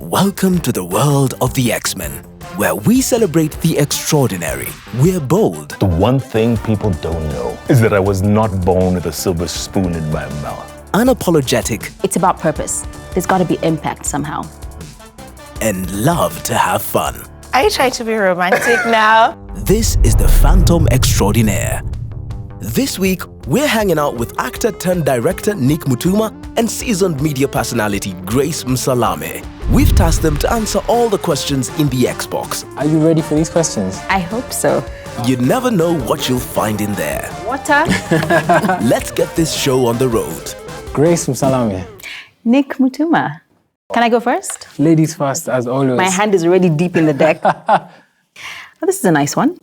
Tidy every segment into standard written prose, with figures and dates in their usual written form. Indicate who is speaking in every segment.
Speaker 1: Welcome to the world of the X-Men, where we celebrate the extraordinary. We're bold.
Speaker 2: The one thing people don't know is that I was not born with a silver spoon in my mouth.
Speaker 1: Unapologetic.
Speaker 3: It's about purpose. There's got to be impact somehow.
Speaker 1: And love to have fun.
Speaker 4: Are you trying to be romantic now?
Speaker 1: This is the Phantom Extraordinaire. This week, we're hanging out with actor turned director Nick Mutuma and seasoned media personality Grace Msalame. We've tasked them to answer all the questions in the Xbox.
Speaker 5: Are you ready for these questions?
Speaker 3: I hope so.
Speaker 1: You never know what you'll find in there.
Speaker 3: Water.
Speaker 1: Let's get this show on the road.
Speaker 5: Grace Msalame.
Speaker 3: Nick Mutuma. Can I go first?
Speaker 5: Ladies first, as always.
Speaker 3: My hand is already deep in the deck. Well, this is a nice one.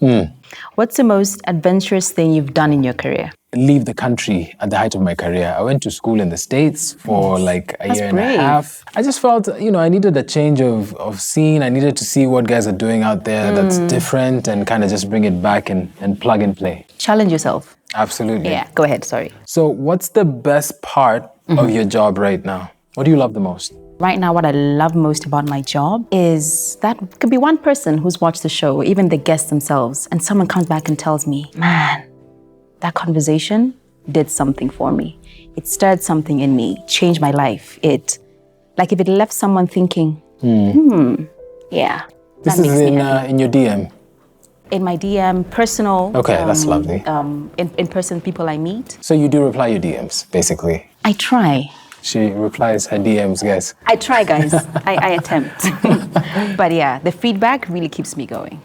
Speaker 3: What's the most adventurous thing you've done in your career?
Speaker 5: Leave the country at the height of my career. I went to school in the States for like a year and a half. I just felt, I needed a change of scene. I needed to see what guys are doing out there that's different and kind of just bring it back and plug and play.
Speaker 3: Challenge yourself.
Speaker 5: Absolutely.
Speaker 3: Yeah, go ahead, sorry.
Speaker 5: So what's the best part of your job right now? What do you love the most?
Speaker 3: Right now, what I love most about my job is that it could be one person who's watched the show, even the guests themselves, and someone comes back and tells me, man, that conversation did something for me. It stirred something in me, changed my life. Like if it left someone thinking, yeah.
Speaker 5: This is in your DM?
Speaker 3: In my DM, personal.
Speaker 5: Okay, that's lovely.
Speaker 3: In person, people I meet.
Speaker 5: So you do reply your DMs, basically?
Speaker 3: I try.
Speaker 5: She replies her DMs, guys.
Speaker 3: I try, guys. I attempt. But yeah, the feedback really keeps me going.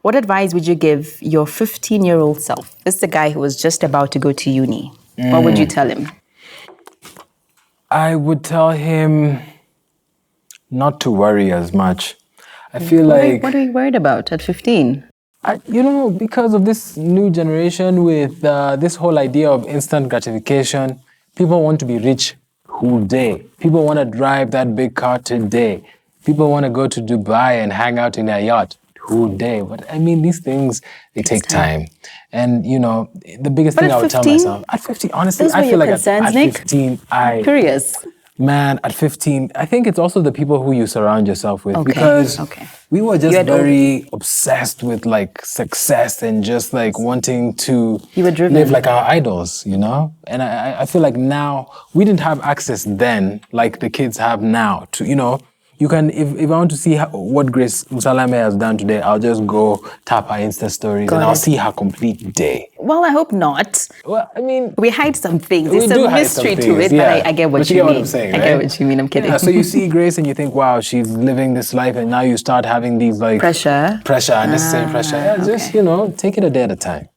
Speaker 3: What advice would you give your 15-year-old self? This is the guy who was just about to go to uni. What would you tell him?
Speaker 5: I would tell him not to worry as much. I feel like...
Speaker 3: What are you worried about at 15?
Speaker 5: Because of this new generation with this whole idea of instant gratification, people want to be rich today. People want to drive that big car today. People want to go to Dubai and hang out in a yacht today. But I mean, these things, they take time. And, the biggest thing I would tell myself, at 15, honestly, I feel like at 15,
Speaker 3: Curious.
Speaker 5: Man, at 15, I think it's also the people who you surround yourself with. Because we were just very obsessed with like success and just like wanting to live like our idols, And I feel like now, we didn't have access then like the kids have now to, you can, if I want to see what Grace Msalame has done today, I'll just go tap her Insta stories and I'll see her complete day.
Speaker 3: Well, I hope not.
Speaker 5: Well, I mean...
Speaker 3: We hide some things. There's a mystery to it, but I get what you mean.
Speaker 5: What I'm saying, right?
Speaker 3: I get what you mean, I'm kidding.
Speaker 5: Yeah, so you see Grace and you think, wow, she's living this life, and now you start having these like...
Speaker 3: Pressure,
Speaker 5: unnecessary pressure. Yeah, just, take it a day at a time.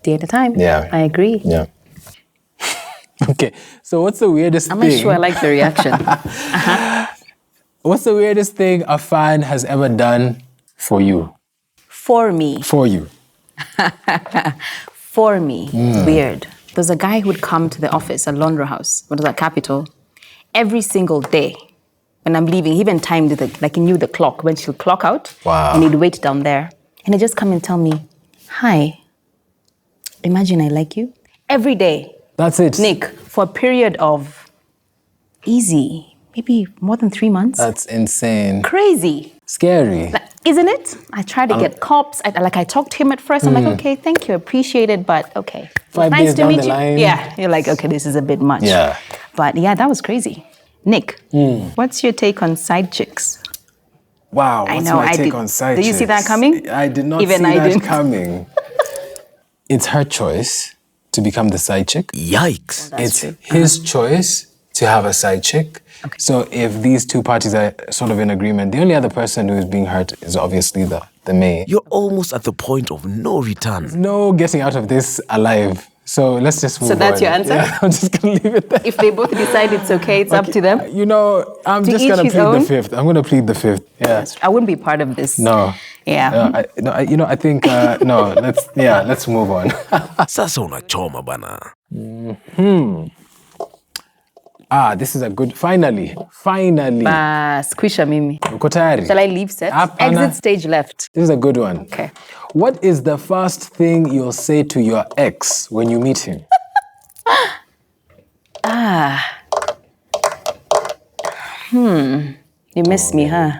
Speaker 3: Day at a time.
Speaker 5: Yeah.
Speaker 3: I agree.
Speaker 5: Yeah. Okay, so what's the weirdest thing...
Speaker 3: I'm not sure I like the reaction.
Speaker 5: What's the weirdest thing a fan has ever done for you?
Speaker 3: For me.
Speaker 5: For you.
Speaker 3: For me. Weird. There's a guy who would come to the office at Londra House, what is that, Capital, every single day. When I'm leaving, he even timed it, he knew the clock, when she'll clock out.
Speaker 5: Wow.
Speaker 3: And he'd wait down there. And he'd just come and tell me, hi, imagine I like you. Every day.
Speaker 5: That's it.
Speaker 3: Nick, for a period of maybe more than 3 months.
Speaker 5: That's insane.
Speaker 3: Crazy.
Speaker 5: Scary.
Speaker 3: Isn't it? I tried to get cops. I talked to him at first. I'm like, okay, thank you, appreciate it, but okay.
Speaker 5: 5
Speaker 3: nice
Speaker 5: days
Speaker 3: to
Speaker 5: down
Speaker 3: meet
Speaker 5: the
Speaker 3: you.
Speaker 5: line.
Speaker 3: Yeah, you're like, okay, this is a bit much.
Speaker 5: Yeah.
Speaker 3: But yeah, that was crazy. Nick, what's your take on side chicks?
Speaker 5: Wow, what's my take on side chicks?
Speaker 3: Did you see that coming?
Speaker 5: I did not see that coming. It's her choice to become the side chick.
Speaker 1: Yikes.
Speaker 5: It's his choice to have a side chick. Okay. So if these two parties are sort of in agreement, the only other person who is being hurt is obviously the maid.
Speaker 1: You're almost at the point of no return.
Speaker 5: No getting out of this alive. So let's just move on.
Speaker 3: So that's your answer?
Speaker 5: Yeah, I'm just going to leave it there.
Speaker 3: If they both decide it's okay, it's up to them?
Speaker 5: I'm just going to plead the fifth. I'm going to plead the fifth. Yeah.
Speaker 3: I wouldn't be part of this.
Speaker 5: No.
Speaker 3: Yeah.
Speaker 5: I think, no, let's move on.
Speaker 1: Sasa unachoma bana.
Speaker 5: This is a good, finally.
Speaker 3: Squisha mimi.
Speaker 5: Uko tayari?
Speaker 3: Shall I leave set? Exit stage left.
Speaker 5: This is a good one.
Speaker 3: Okay.
Speaker 5: What is the first thing you'll say to your ex when you meet him?
Speaker 3: You miss me, huh?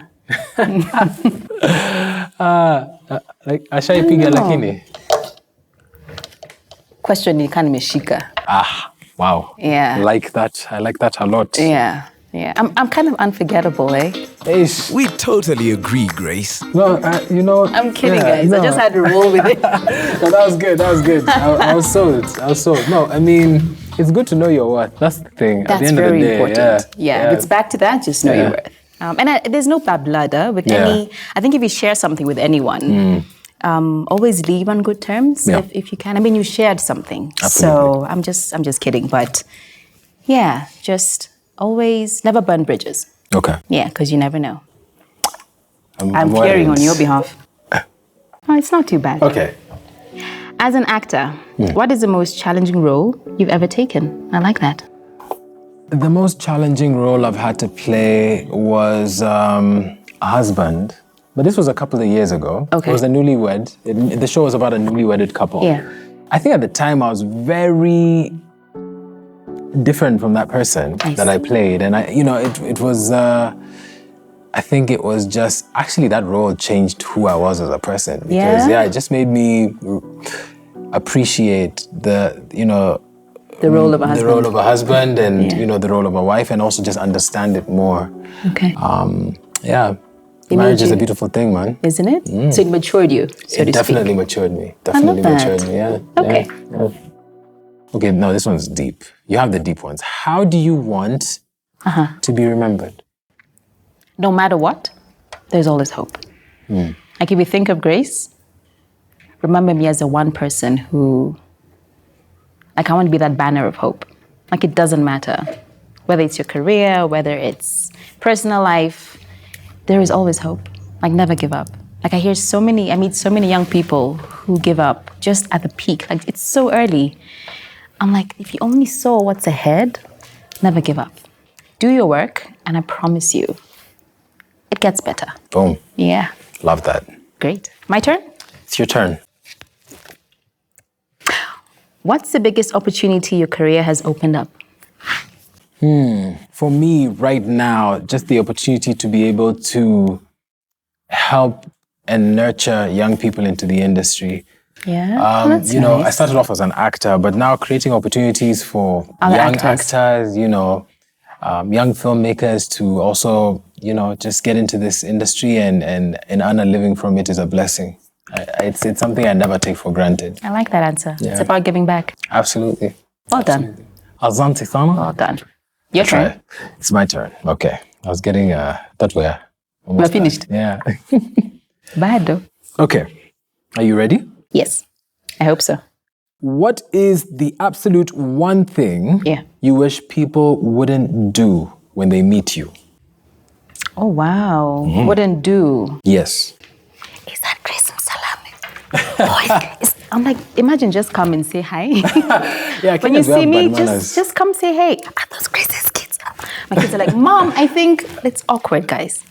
Speaker 5: Like ashaipiga lakini.
Speaker 3: Question you can't meshika.
Speaker 5: Wow.
Speaker 3: Yeah.
Speaker 5: Like that. I like that a lot.
Speaker 3: Yeah. Yeah. I'm kind of unforgettable, eh?
Speaker 5: Ish.
Speaker 1: We totally agree, Grace.
Speaker 5: No, you know.
Speaker 3: I'm kidding, guys. No. I just had to roll with it.
Speaker 5: No, that was good. I was sold. No, I mean, it's good to know your worth. That's the thing.
Speaker 3: That's
Speaker 5: at the end
Speaker 3: very
Speaker 5: of the day,
Speaker 3: important. Yeah. If it's back to that, just know your worth. And there's no bad blood with any. I think if you share something with anyone, always leave on good terms if you can. I mean, you shared something.
Speaker 5: Absolutely.
Speaker 3: So I'm just kidding, but yeah, just always never burn bridges.
Speaker 5: Okay.
Speaker 3: Yeah, because you never know. I'm fearing on your behalf. Oh, it's not too bad.
Speaker 5: Okay.
Speaker 3: As an actor, what is the most challenging role you've ever taken? I like that.
Speaker 5: The most challenging role I've had to play was a husband. But this was a couple of years ago.
Speaker 3: Okay.
Speaker 5: It was a newlywed. The show was about a newly-wedded couple.
Speaker 3: Yeah.
Speaker 5: I think at the time I was very different from that person that I played. And it was, I think it was just, actually that role changed who I was as a person. Because it just made me appreciate the role of a husband. The role of a husband and, the role of a wife, and also just understand it more.
Speaker 3: Okay.
Speaker 5: Marriage is a beautiful thing, man.
Speaker 3: Isn't it? So it matured you, so to speak.
Speaker 5: It definitely matured me. Yeah.
Speaker 3: Okay.
Speaker 5: Yeah. Okay, no, this one's deep. You have the deep ones. How do you want to be remembered?
Speaker 3: No matter what, there's always hope. Like if you think of Grace, remember me as the one person who, like I want to be that banner of hope. Like it doesn't matter, whether it's your career, whether it's personal life, there is always hope. Like never give up. Like I meet so many young people who give up just at the peak. Like it's so early. I'm like, if you only saw what's ahead, never give up. Do your work, and I promise you, it gets better.
Speaker 5: Boom.
Speaker 3: Yeah.
Speaker 5: Love that.
Speaker 3: Great. My turn?
Speaker 5: It's your turn.
Speaker 3: What's the biggest opportunity your career has opened up?
Speaker 5: For me, right now, just the opportunity to be able to help and nurture young people into the industry.
Speaker 3: Yeah, that's nice.
Speaker 5: I started off as an actor, but now creating opportunities for young actors, young filmmakers to also, just get into this industry and earn a living from it is a blessing. It's something I never take for granted.
Speaker 3: I like that answer.
Speaker 5: Yeah.
Speaker 3: It's about giving back.
Speaker 5: Absolutely.
Speaker 3: Well done.
Speaker 5: Asante sana.
Speaker 3: Well done. Your turn.
Speaker 5: It's my turn. Okay. I was getting that way.
Speaker 3: We're finished.
Speaker 5: Yeah.
Speaker 3: Bad though.
Speaker 5: Okay. Are you ready?
Speaker 3: Yes. I hope so.
Speaker 5: What is the absolute one thing you wish people wouldn't do when they meet you?
Speaker 3: Oh, wow. Wouldn't do.
Speaker 5: Yes.
Speaker 3: Is that Grace Msalame? I'm like, imagine just come and say hi.
Speaker 5: Yeah,
Speaker 3: when you see me, just come say hey. Are those Grace's kids? My kids are like, Mom, I think it's awkward, guys.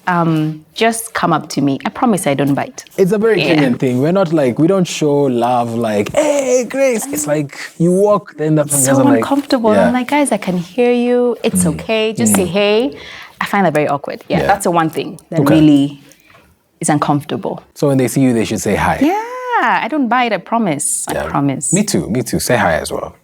Speaker 3: Just come up to me. I promise I don't bite.
Speaker 5: It's a very Kenyan thing. We're not like, we don't show love like, hey, Grace. It's like, you walk, then that's
Speaker 3: so uncomfortable. I'm like, guys, I can hear you. It's okay. Just say hey. I find that very awkward. Yeah, that's the one thing that really is uncomfortable.
Speaker 5: So when they see you, they should say hi.
Speaker 3: Yeah, I don't bite, I promise. I promise.
Speaker 5: Me too. Say hi as well.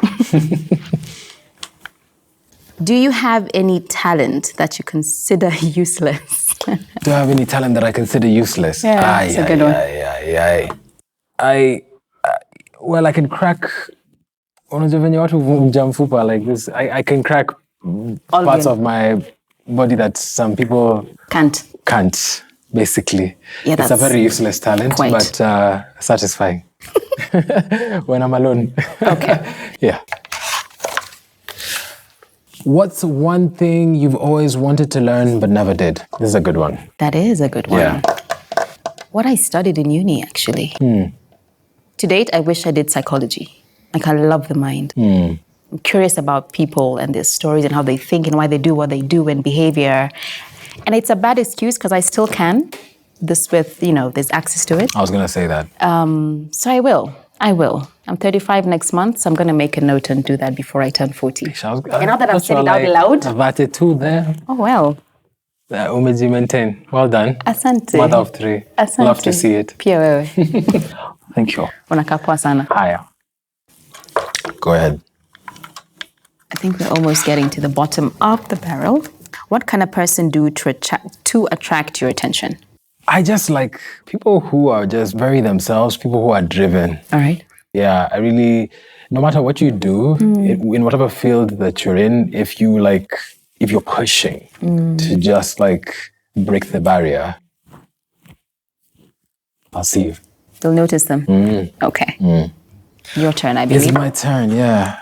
Speaker 3: Do you have any talent that you consider useless?
Speaker 5: Do I have any talent that I consider useless?
Speaker 3: Yeah, that's a good one.
Speaker 5: Well, I can crack, like this. I can crack parts of my body that some people can't, basically.
Speaker 3: Yeah,
Speaker 5: it's a very useless talent, but satisfying when I'm alone.
Speaker 3: Okay.
Speaker 5: Yeah. What's one thing you've always wanted to learn but never did? This is a good one.
Speaker 3: That is a good one.
Speaker 5: Yeah.
Speaker 3: What I studied in uni, actually. To date, I wish I did psychology. Like, I love the mind. I'm curious about people and their stories and how they think and why they do what they do and behavior. And it's a bad excuse because I still can. This with, there's access to it.
Speaker 5: I was going to say that.
Speaker 3: So I will. I'm 35 next month, so I'm going to make a note and do that before I turn 40. And now that I've said it out loud.
Speaker 5: I've added two there.
Speaker 3: Oh, well.
Speaker 5: Umeji 10. Well done.
Speaker 3: Asante.
Speaker 5: Mother of 3.
Speaker 3: Asante.
Speaker 5: Love to see it.
Speaker 3: Pia wewe.
Speaker 5: Thank you.
Speaker 3: Unakaa poa sana.
Speaker 5: Haya. Go ahead.
Speaker 3: I think we're almost getting to the bottom of the barrel. What kind of person to attract your attention?
Speaker 5: I just like people who are just very themselves, people who are driven.
Speaker 3: All right.
Speaker 5: Yeah, I really, no matter what you do, in whatever field that you're in, if you're pushing to just like break the barrier, I'll see you.
Speaker 3: You'll notice them. Okay. Your turn, I believe.
Speaker 5: It's my turn, yeah.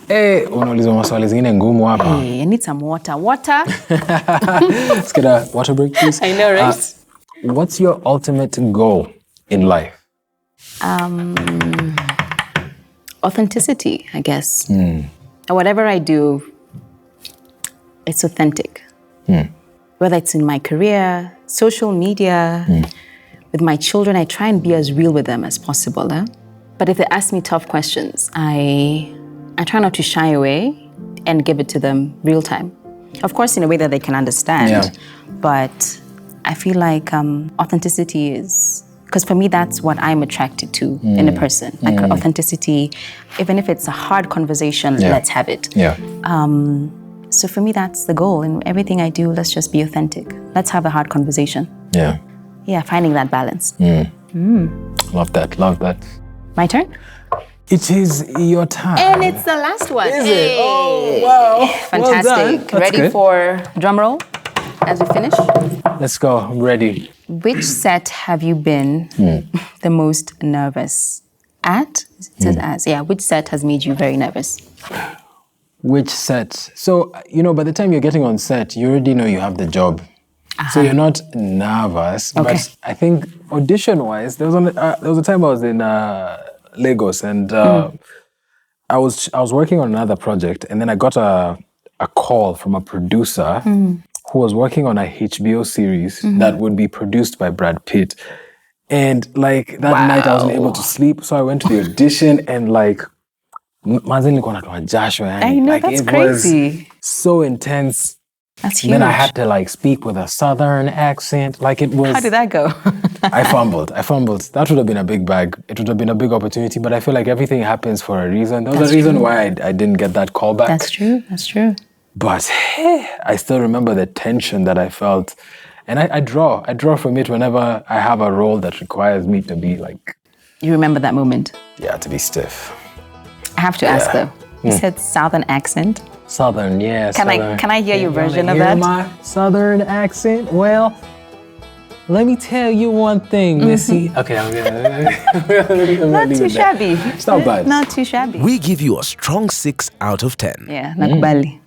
Speaker 5: Hey, unauliza maswali zingine ngumu hapa.
Speaker 3: Hey, I need some water. Water?
Speaker 5: Let's get a water break, please.
Speaker 3: I know, right?
Speaker 5: What's your ultimate goal in life?
Speaker 3: Authenticity, I guess. Whatever I do, it's authentic. Whether it's in my career, social media, with my children, I try and be as real with them as possible. But if they ask me tough questions, I try not to shy away and give it to them real time. Of course, in a way that they can understand. But I feel like authenticity is, because for me, that's what I'm attracted to in a person. Like authenticity, even if it's a hard conversation, let's have it. So for me, that's the goal. In everything I do, let's just be authentic. Let's have a hard conversation. Yeah, finding that balance.
Speaker 5: Love that, love that.
Speaker 3: My turn?
Speaker 5: It is your time.
Speaker 3: And it's the last one.
Speaker 5: Is it? Oh, wow.
Speaker 3: Fantastic.
Speaker 5: Well,
Speaker 3: ready for drum roll as we finish?
Speaker 5: Let's go, I'm ready.
Speaker 3: Which set have you been the most nervous at? It says as. Yeah, which set has made you very nervous?
Speaker 5: Which set? So, by the time you're getting on set, you already know you have the job. So you're not nervous.
Speaker 3: Okay.
Speaker 5: But I think audition-wise, there was a time I was in Lagos and I was working on another project, and then I got a call from a producer who was working on a HBO series that would be produced by Brad Pitt. And like that night I wasn't able to sleep, so I went to the audition and like I
Speaker 3: know, that's crazy.
Speaker 5: Was so intense.
Speaker 3: That's huge.
Speaker 5: Then I had to like speak with a southern accent. Like it was.
Speaker 3: How did that go?
Speaker 5: I fumbled. That would have been a big bag. It would have been a big opportunity, but I feel like everything happens for a reason. There was a reason why I didn't get that call back.
Speaker 3: That's true.
Speaker 5: But I still remember the tension that I felt. And I draw from it whenever I have a role that requires me to be like...
Speaker 3: You remember that moment?
Speaker 5: Yeah, to be stiff.
Speaker 3: I have to ask though. You said southern accent.
Speaker 5: Southern, yeah.
Speaker 3: Can I hear your version of that?
Speaker 5: My southern accent? Well, let me tell you one thing, Missy. Okay, I'm gonna
Speaker 3: not too shabby.
Speaker 5: It's not bad.
Speaker 3: Not too shabby.
Speaker 1: We give you a strong 6 out of 10.
Speaker 3: Yeah, nakubali.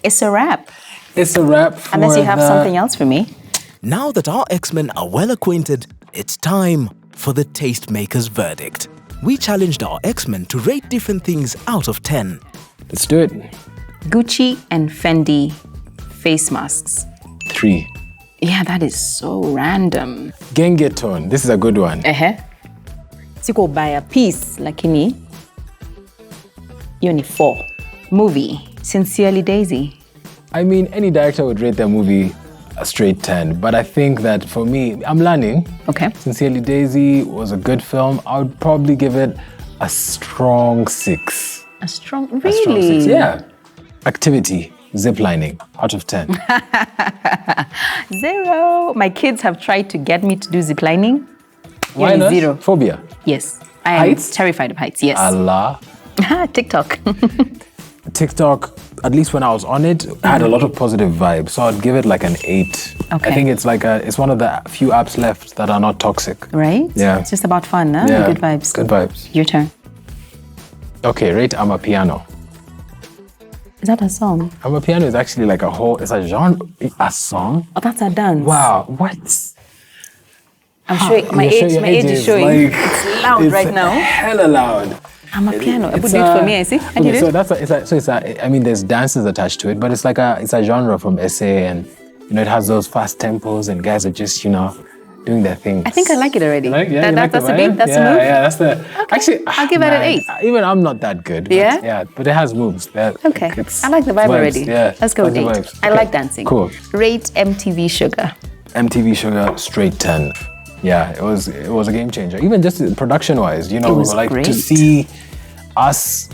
Speaker 3: It's a wrap.
Speaker 5: It's a wrap.
Speaker 3: Unless you have something else for me.
Speaker 1: Now that our X-Men are well acquainted, it's time for the Tastemaker's verdict. We challenged our X-Men to rate different things out of 10.
Speaker 5: Let's do it.
Speaker 3: Gucci and Fendi face masks.
Speaker 5: 3.
Speaker 3: Yeah, that is so random.
Speaker 5: Gengeton, this is a good one.
Speaker 3: Siko buy a piece, lakini yoni 4. Movie, Sincerely Daisy.
Speaker 5: I mean, any director would rate their movie a straight 10, but I think that for me, I'm learning.
Speaker 3: Okay.
Speaker 5: Sincerely Daisy was a good film. I would probably give it a strong 6.
Speaker 3: Really?
Speaker 5: A strong 6, yeah. Activity, ziplining, out of 10.
Speaker 3: 0. My kids have tried to get me to do ziplining.
Speaker 5: Why not?
Speaker 3: 0.
Speaker 5: Phobia?
Speaker 3: Yes. I am terrified of heights, yes.
Speaker 5: Allah.
Speaker 3: TikTok.
Speaker 5: TikTok, at least when I was on it, had a lot of positive vibes. So I'd give it like an 8.
Speaker 3: Okay.
Speaker 5: I think it's it's one of the few apps left that are not toxic.
Speaker 3: Right?
Speaker 5: Yeah.
Speaker 3: It's just about fun, huh?
Speaker 5: Yeah.
Speaker 3: Good vibes.
Speaker 5: Good vibes.
Speaker 3: Your turn.
Speaker 5: Okay, rate Amapiano.
Speaker 3: Is that a song?
Speaker 5: Amapiano is actually like it's a genre, a song.
Speaker 3: Oh, that's a dance.
Speaker 5: Wow, what?
Speaker 3: I'm showing, my age is showing.
Speaker 5: Like,
Speaker 3: it's loud right now.
Speaker 5: Hella loud.
Speaker 3: Amapiano. It would do it for me, I see. And
Speaker 5: okay, so I mean, there's dances attached to it, but it's like it's a genre from SA, and it has those fast tempos, and guys are just doing their thing.
Speaker 3: I think I like it already.
Speaker 5: That's
Speaker 3: the beat? That's the move?
Speaker 5: Yeah, that's the...
Speaker 3: Okay.
Speaker 5: Actually,
Speaker 3: I'll give it an 8.
Speaker 5: Even I'm not that good.
Speaker 3: Yeah?
Speaker 5: But it has moves.
Speaker 3: Okay. I like the vibe already.
Speaker 5: Yeah.
Speaker 3: Let's go with 8. I like dancing.
Speaker 5: Cool.
Speaker 3: Rate MTV SHUGA.
Speaker 5: MTV SHUGA, straight 10. Yeah, it was a game changer. Even just production-wise, you know, like
Speaker 3: great.
Speaker 5: To see us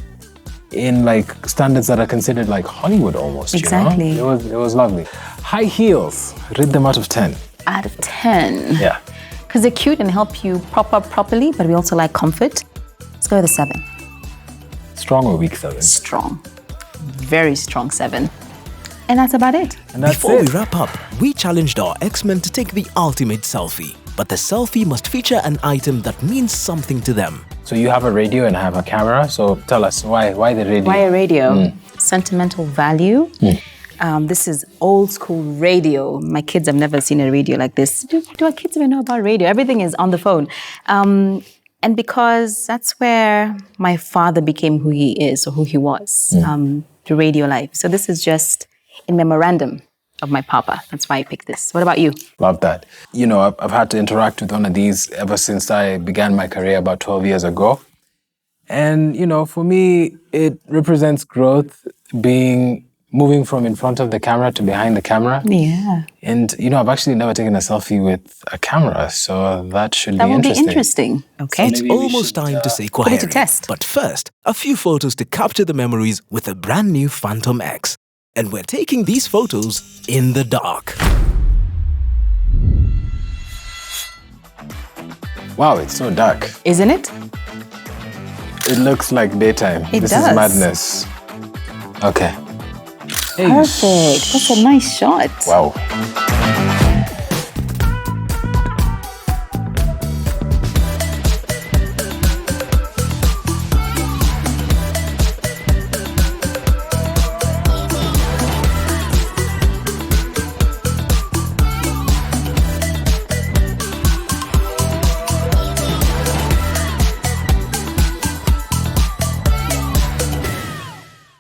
Speaker 5: in like standards that are considered like Hollywood almost.
Speaker 3: Exactly.
Speaker 5: You know? It was lovely. High heels, rate them out of 10.
Speaker 3: Out of 10.
Speaker 5: Yeah.
Speaker 3: Because they're cute and help you prop up properly, but we also like comfort. Let's go with a 7.
Speaker 5: Strong or weak 7?
Speaker 3: Strong. Very strong 7. And that's about it.
Speaker 5: And that's
Speaker 1: Before we wrap up, we challenged our X-Men to take the ultimate selfie. But the selfie must feature an item that means something to them.
Speaker 5: So you have a radio and I have a camera. So tell us, why the radio?
Speaker 3: Why a radio? Sentimental value. This is old school radio. My kids have never seen a radio like this. Do our kids even know about radio? Everything is on the phone. And because that's where my father became who he is or who he was, the radio life. So this is just in memorandum of my papa. That's why I picked this. What about you?
Speaker 5: Love that. You know, I've had to interact with one of these ever since I began my career about 12 years ago. And, you know, for me, it represents growth, moving from in front of the camera to behind the camera.
Speaker 3: Yeah.
Speaker 5: And, you know, I've actually never taken a selfie with a camera, so that should be interesting.
Speaker 3: That will be interesting. Okay.
Speaker 1: It's almost time to say Kwaheri.
Speaker 3: Put it to test.
Speaker 1: But first, a few photos to capture the memories with a brand new Phantom X. And we're taking these photos in the dark.
Speaker 5: Wow, it's so dark.
Speaker 3: Isn't it?
Speaker 5: It looks like daytime. This
Speaker 3: does.
Speaker 5: is madness. Okay.
Speaker 3: Perfect. That's a nice shot.
Speaker 5: Wow.